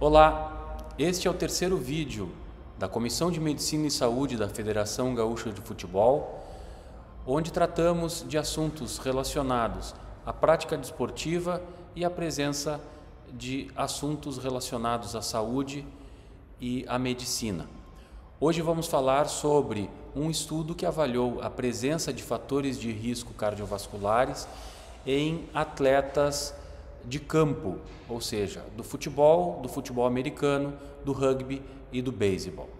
Olá, este é o terceiro vídeo da Comissão de Medicina e Saúde da Federação Gaúcha de Futebol, onde tratamos de assuntos relacionados à prática desportiva e à presença de assuntos relacionados à saúde e à medicina. Hoje vamos falar sobre um estudo que avaliou a presença de fatores de risco cardiovasculares em atletas de campo, ou seja, do futebol americano, do rugby e do beisebol.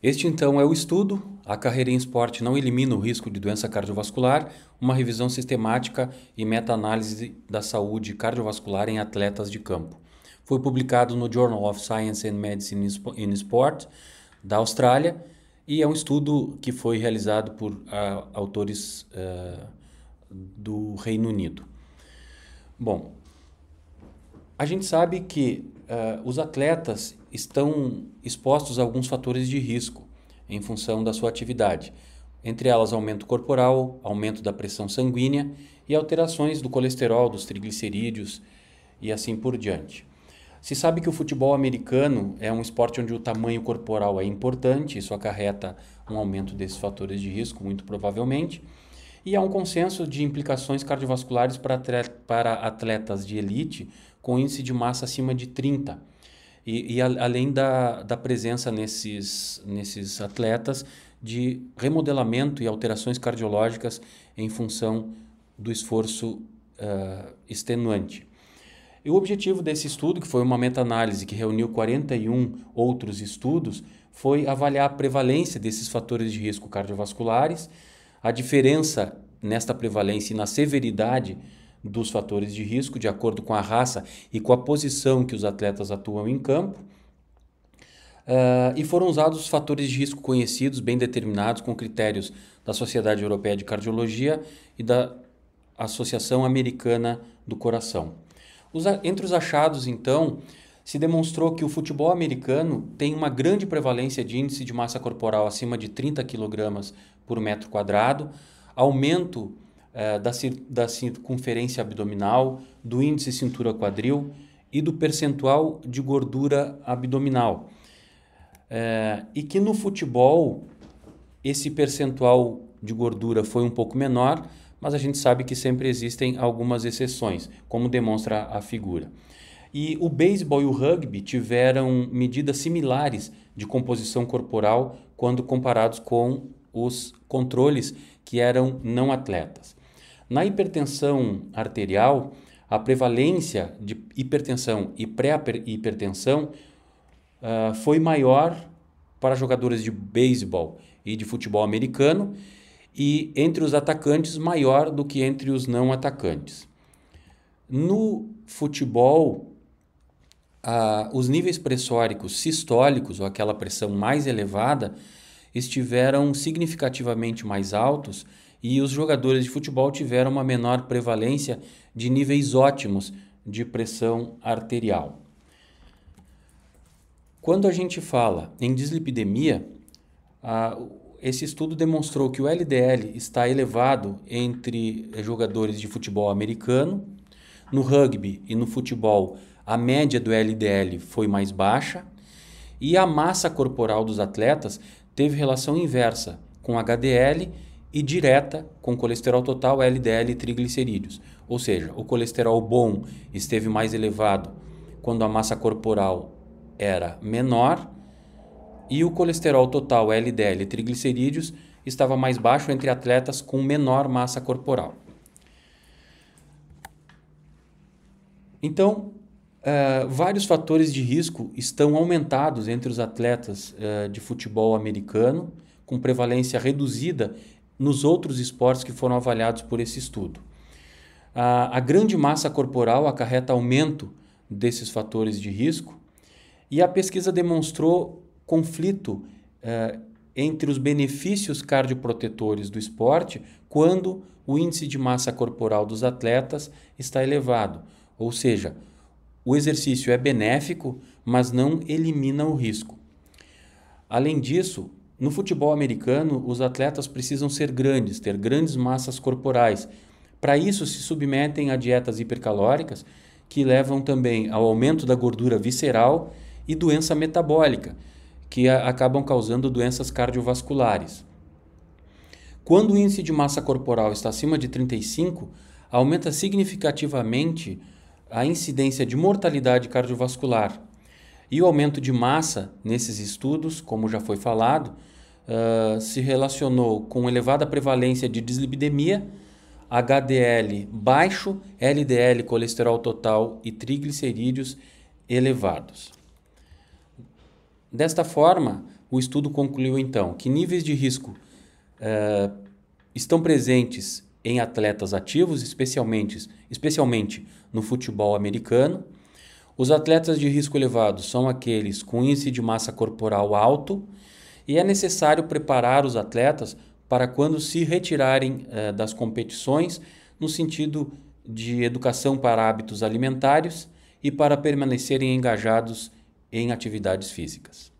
Este então é o estudo. A carreira em esporte não elimina o risco de doença cardiovascular, uma revisão sistemática e meta-análise da saúde cardiovascular em atletas de campo. Foi publicado no Journal of Science and Medicine in Sport, da Austrália, e é um estudo que foi realizado por autores do Reino Unido. Bom, a gente sabe que os atletas estão expostos a alguns fatores de risco em função da sua atividade, entre elas aumento corporal, aumento da pressão sanguínea e alterações do colesterol, dos triglicerídeos e assim por diante. Se sabe que o futebol americano é um esporte onde o tamanho corporal é importante, isso acarreta um aumento desses fatores de risco, muito provavelmente, e há um consenso de implicações cardiovasculares para atletas de elite com índice de massa acima de 30, além da presença nesses atletas de remodelamento e alterações cardiológicas em função do esforço extenuante. E o objetivo desse estudo, que foi uma meta-análise que reuniu 41 outros estudos, foi avaliar a prevalência desses fatores de risco cardiovasculares, a diferença nesta prevalência e na severidade dos fatores de risco, de acordo com a raça e com a posição que os atletas atuam em campo. E foram usados os fatores de risco conhecidos, bem determinados, com critérios da Sociedade Europeia de Cardiologia e da Associação Americana do Coração. Entre os achados, então, se demonstrou que o futebol americano tem uma grande prevalência de índice de massa corporal acima de 30 kg por metro quadrado, aumento da circunferência abdominal, do índice cintura-quadril e do percentual de gordura abdominal. E que no futebol esse percentual de gordura foi um pouco menor, mas a gente sabe que sempre existem algumas exceções, como demonstra a figura. E o beisebol e o rugby tiveram medidas similares de composição corporal quando comparados com os controles que eram não atletas. Na hipertensão arterial, a prevalência de hipertensão e pré-hipertensão foi maior para jogadores de beisebol e de futebol americano e entre os atacantes maior do que entre os não atacantes. No futebol, os níveis pressóricos sistólicos, ou aquela pressão mais elevada, estiveram significativamente mais altos e os jogadores de futebol tiveram uma menor prevalência de níveis ótimos de pressão arterial. Quando a gente fala em dislipidemia, esse estudo demonstrou que o LDL está elevado entre jogadores de futebol americano. No rugby e no futebol, a média do LDL foi mais baixa e a massa corporal dos atletas teve relação inversa com HDL e direta com colesterol total, LDL e triglicerídeos. Ou seja, o colesterol bom esteve mais elevado quando a massa corporal era menor e o colesterol total, LDL e triglicerídeos estava mais baixo entre atletas com menor massa corporal. Então, vários fatores de risco estão aumentados entre os atletas de futebol americano, com prevalência reduzida nos outros esportes que foram avaliados por esse estudo. A grande massa corporal acarreta aumento desses fatores de risco e a pesquisa demonstrou conflito entre os benefícios cardioprotetores do esporte quando o índice de massa corporal dos atletas está elevado. Ou seja, o exercício é benéfico, mas não elimina o risco. Além disso, no futebol americano, os atletas precisam ser grandes, ter grandes massas corporais. Para isso, se submetem a dietas hipercalóricas que levam também ao aumento da gordura visceral e doença metabólica, que acabam causando doenças cardiovasculares. Quando o índice de massa corporal está acima de 35, aumenta significativamente a incidência de mortalidade cardiovascular. E o aumento de massa, nesses estudos, como já foi falado, se relacionou com elevada prevalência de dislipidemia, HDL baixo, LDL, colesterol total e triglicerídeos elevados. Desta forma, o estudo concluiu então que níveis de risco estão presentes em atletas ativos, especialmente no futebol americano. Os atletas de risco elevado são aqueles com índice de massa corporal alto e é necessário preparar os atletas para quando se retirarem das competições, no sentido de educação para hábitos alimentares e para permanecerem engajados em atividades físicas.